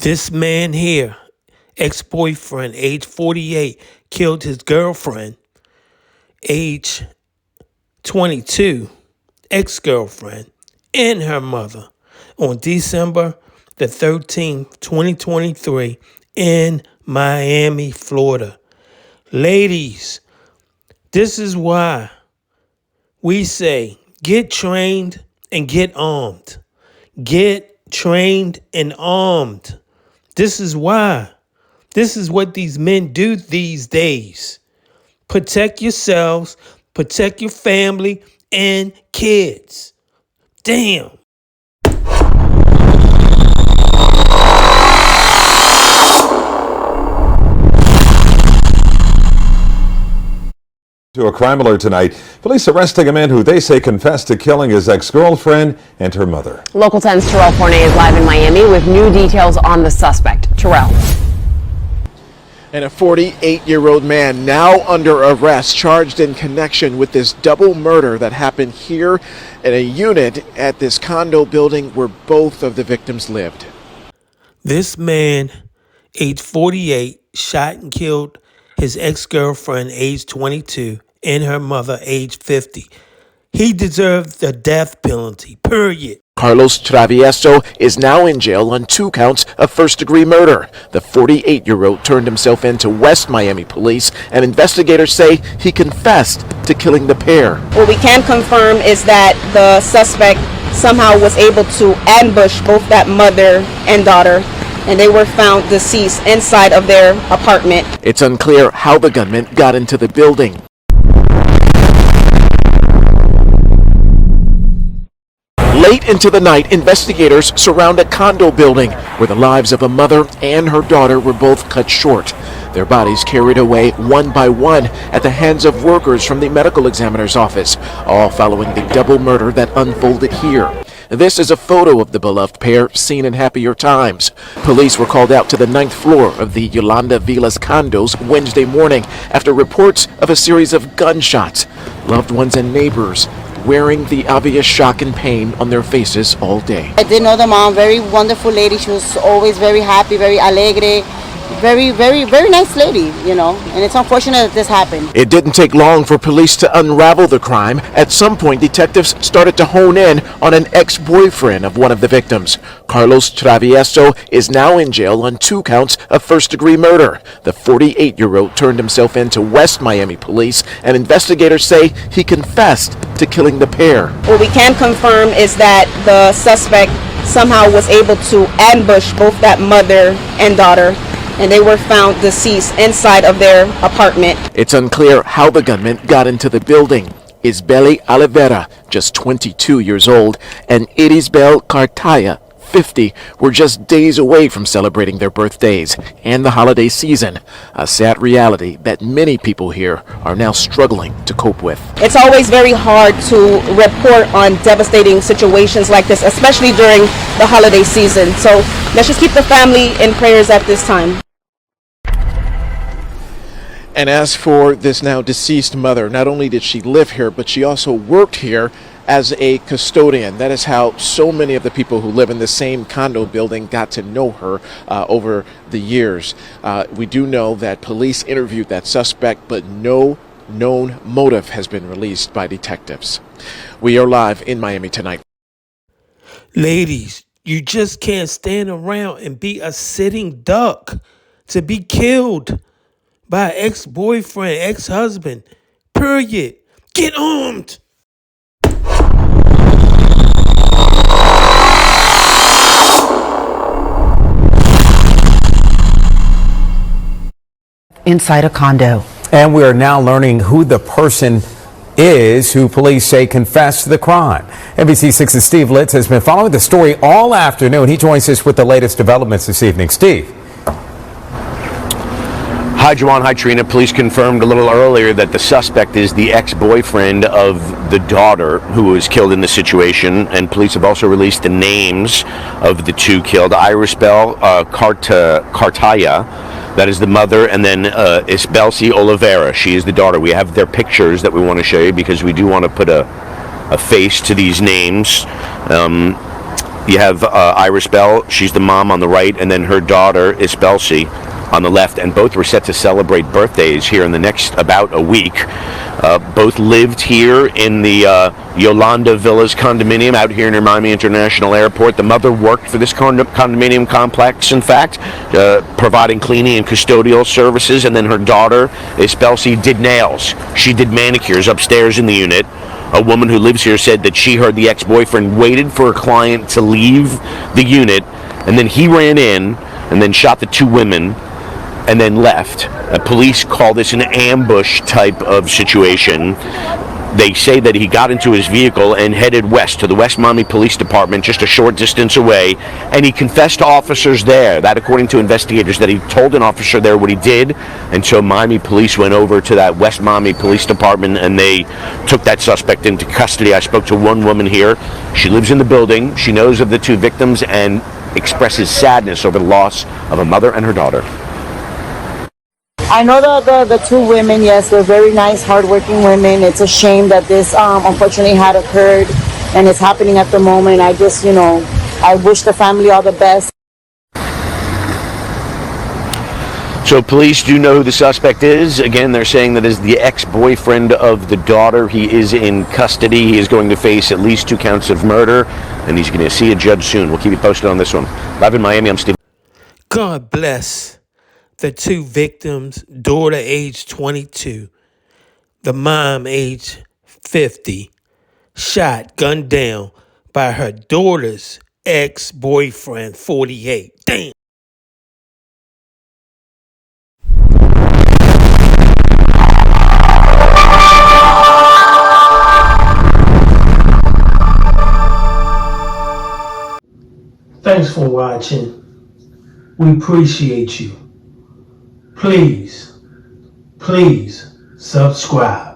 This man here, ex-boyfriend, age 48, killed his girlfriend, age 22, ex-girlfriend, and her mother on December the 13th, 2023 in Miami, Florida. Ladies, this is why we say get trained and get armed. Get trained and armed. This is why. This is what these men do these days. Protect yourselves, protect your family and kids. Damn. To a crime alert tonight. Police arresting a man who they say confessed to killing his ex-girlfriend and her mother. Local 10's Terrell Forney is live in Miami with new details on the suspect. Terrell. And a 48-year-old man now under arrest, charged in connection with this double murder that happened here in a unit at this condo building where both of the victims lived. This man, age 48, shot and killed his ex-girlfriend, age 22, and her mother, age 50. He deserved the death penalty, period. Carlos Travieso is now in jail on 2 counts of first-degree murder. The 48-year-old turned himself in to West Miami police, and investigators say he confessed to killing the pair. What we can confirm is that the suspect somehow was able to ambush both that mother and daughter, and they were found deceased inside of their apartment. It's unclear how the gunman got into the building. Late into the night, investigators surround a condo building where the lives of a mother and her daughter were both cut short. Their bodies carried away one by one at the hands of workers from the medical examiner's office, all following the double murder that unfolded here. This is a photo of the beloved pair seen in happier times. Police were called out to the 9th floor of the Yolanda Villas condos Wednesday morning after reports of a series of gunshots. Loved ones and neighbors wearing the obvious shock and pain on their faces all day. I did know the mom, very wonderful lady. She was always very happy, very alegre, very nice lady, you know, and it's unfortunate that this happened. It didn't take long for police to unravel the crime. At some point, detectives started to hone in on an ex-boyfriend of one of the victims. Carlos Travieso is now in jail on 2 counts of first-degree murder. The 48-year-old turned himself in to West Miami police, and investigators say he confessed to killing the pair. What we can confirm is that the suspect somehow was able to ambush both that mother and daughter, and they were found deceased inside of their apartment. It's unclear how the gunman got into the building. Isbelsy Olivera, just 22 years old, and Isbelsy Cartalla, 50, were just days away from celebrating their birthdays and the holiday season, a sad reality that many people here are now struggling to cope with. It's always very hard to report on devastating situations like this, especially during the holiday season. So let's just keep the family in prayers at this time. And as for this now deceased mother, not only did she live here, but she also worked here as a custodian. That is how so many of the people who live in the same condo building got to know her over the years. We do know that police interviewed that suspect, but no known motive has been released by detectives. We are live in Miami tonight. Ladies, you just can't stand around and be a sitting duck to be killed by an ex-boyfriend, ex-husband, period. Get armed. Inside a condo. And we are now learning who the person is who police say confessed to the crime. NBC6's Steve Litz has been following the story all afternoon. He joins us with the latest developments this evening. Steve. Hi, Juwan. Hi, Trina. Police confirmed a little earlier that the suspect is the ex-boyfriend of the daughter who was killed in the situation, and police have also released the names of the 2 killed. Isbelsy Cartalla, that is the mother, and then Isbelsy Olivera, she is the daughter. We have their pictures that we want to show you because we do want to put a face to these names. You have Iris Bell, she's the mom on the right, and then her daughter, Isbelsy, on the left, and both were set to celebrate birthdays here in the next about a week. Both lived here in the Yolanda Villas condominium out here near Miami International Airport. The mother worked for this condominium complex, in fact, providing cleaning and custodial services, and then her daughter, Isbelsy, did nails. She did manicures upstairs in the unit. A woman who lives here said that she heard the ex-boyfriend waited for a client to leave the unit, and then he ran in and then shot the two women and then left. Police call this an ambush type of situation. They say that he got into his vehicle and headed west to the West Miami Police Department, just a short distance away, and he confessed to officers there. That, according to investigators, that he told an officer there what he did, and so Miami police went over to that West Miami Police Department and they took that suspect into custody. I spoke to one woman here. She lives in the building. She knows of the two victims and expresses sadness over the loss of a mother and her daughter. I know the two women, yes, they're very nice, hardworking women. It's a shame that this unfortunately had occurred and it's happening at the moment. I just, I wish the family all the best. So police do know who the suspect is. Again, they're saying that is the ex-boyfriend of the daughter. He is in custody. He is going to face at least 2 counts of murder, and he's going to see a judge soon. We'll keep you posted on this one. Live in Miami, I'm Steve. God bless the two victims, daughter age 22, the mom age 50, shot, gunned down by her daughter's ex-boyfriend, 48. Damn. Thanks for watching. We appreciate you. Please subscribe.